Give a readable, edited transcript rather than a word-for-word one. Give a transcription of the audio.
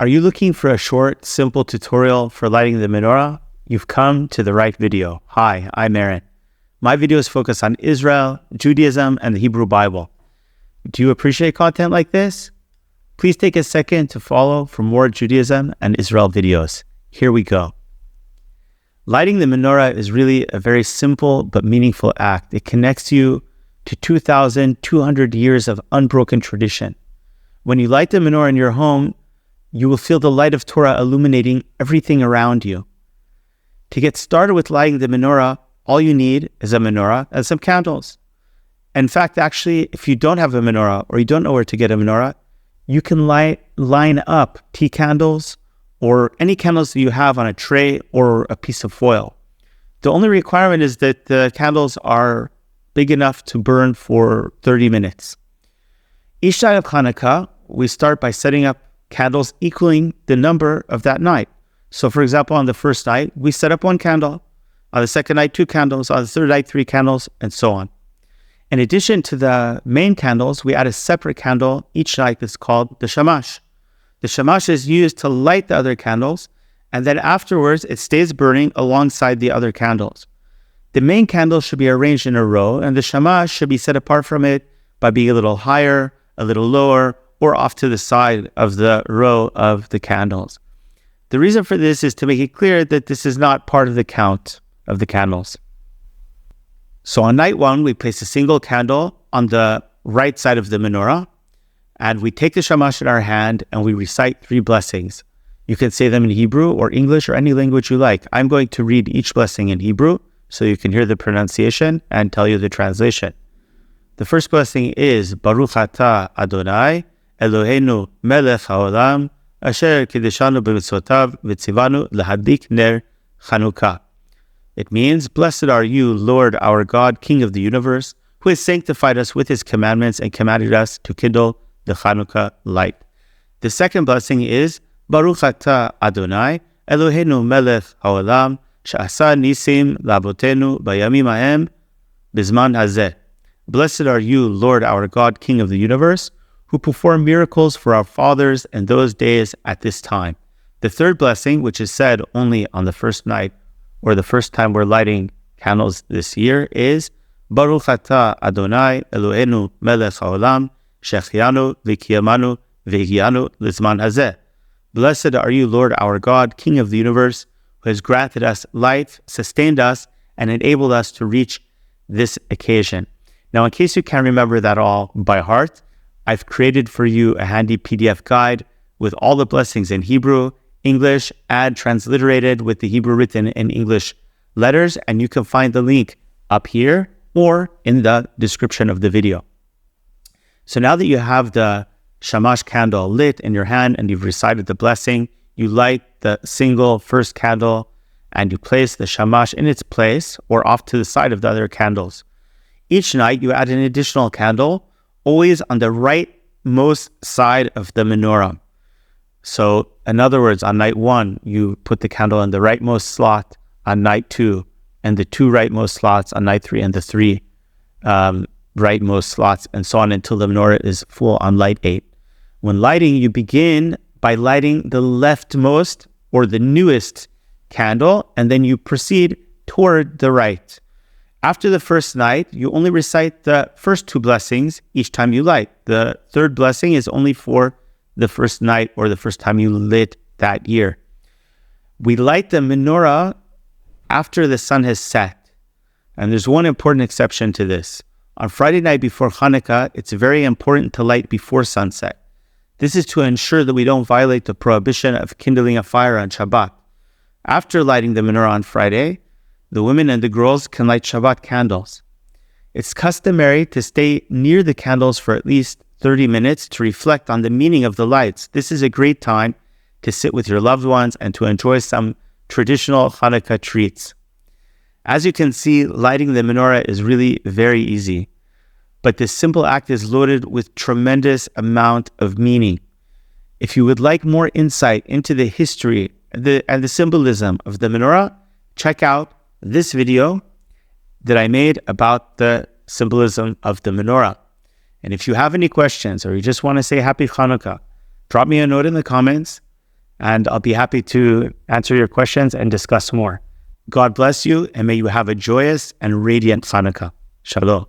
Are you looking for a short, simple tutorial for lighting the menorah? You've come to the right video. Hi, I'm Aaron. My videos focus on Israel, Judaism, and the Hebrew Bible. Do you appreciate content like this? Please take a second to follow for more Judaism and Israel videos. Here we go. Lighting the menorah is really a very simple but meaningful act. It connects you to 2,200 years of unbroken tradition. When you light the menorah in your home, you will feel the light of Torah illuminating everything around you. To get started with lighting the menorah, all you need is a menorah and some candles. In fact, actually, if you don't have a menorah or you don't know where to get a menorah, you can line up tea candles or any candles that you have on a tray or a piece of foil. The only requirement is that the candles are big enough to burn for 30 minutes. Each night of Hanukkah, we start by setting up candles equaling the number of that night. So for example, on the first night, we set up 1 candle. On the second night, 2 candles. On the third night, 3 candles, and so on. In addition to the main candles, we add a separate candle each night that's called the shamash. The shamash is used to light the other candles, and then afterwards, it stays burning alongside the other candles. The main candle should be arranged in a row, and the shamash should be set apart from it by being a little higher, a little lower, or off to the side of the row of the candles. The reason for this is to make it clear that this is not part of the count of the candles. So on night 1, we place a single candle on the right side of the menorah, and we take the shamash in our hand and we recite 3 blessings. You can say them in Hebrew or English or any language you like. I'm going to read each blessing in Hebrew so you can hear the pronunciation and tell you the translation. The first blessing is Baruch Atah Adonai Eloheinu Melech HaOlam Asher Kideshanu B'Mitzvotav V'Tzivanu L'Hadlik Ner Chanukah. It means, blessed are you, Lord our God, King of the universe, who has sanctified us with his commandments and commanded us to kindle the Hanukkah light. The second blessing is Baruch Atah Adonai Eloheinu Melech HaOlam She'asa Nisim L'Avotenu Bayamim Hahem Bizman Hazeh. Blessed are you, Lord our God, King of the universe, who performed miracles for our fathers in those days at this time. The third blessing, which is said only on the first night, or the first time we're lighting candles this year, is Baruch Atah Adonai Eloheinu Melech HaOlam Shechianu V'Kiyamanu V'Higianu L'Zman Hazeh. Blessed are you, Lord our God, King of the universe, who has granted us life, sustained us, and enabled us to reach this occasion. Now, in case you can't remember that all by heart, I've created for you a handy PDF guide with all the blessings in Hebrew, English, and transliterated with the Hebrew written in English letters, and you can find the link up here or in the description of the video. So now that you have the shamash candle lit in your hand and you've recited the blessing, you light the single first candle and you place the shamash in its place or off to the side of the other candles. Each night you add an additional candle, always on the rightmost side of the menorah. So in other words, on night 1, you put the candle in the rightmost slot on night 2, and the 2 rightmost slots on night 3, and the 3 rightmost slots, and so on until the menorah is full on light 8. When lighting, you begin by lighting the leftmost or the newest candle, and then you proceed toward the right. After the first night, you only recite the first 2 blessings each time you light. The third blessing is only for the first night or the first time you lit that year. We light the menorah after the sun has set. And there's one important exception to this. On Friday night before Hanukkah, it's very important to light before sunset. This is to ensure that we don't violate the prohibition of kindling a fire on Shabbat. After lighting the menorah on Friday, the women and the girls can light Shabbat candles. It's customary to stay near the candles for at least 30 minutes to reflect on the meaning of the lights. This is a great time to sit with your loved ones and to enjoy some traditional Hanukkah treats. As you can see, lighting the menorah is really very easy, but this simple act is loaded with tremendous amount of meaning. If you would like more insight into the history and the symbolism of the menorah, check out this video that I made about the symbolism of the menorah. And if you have any questions or you just want to say Happy Hanukkah, drop me a note in the comments. and I'll be happy to answer your questions and discuss more. God bless you, and may you have a joyous and radiant Hanukkah. Shalom.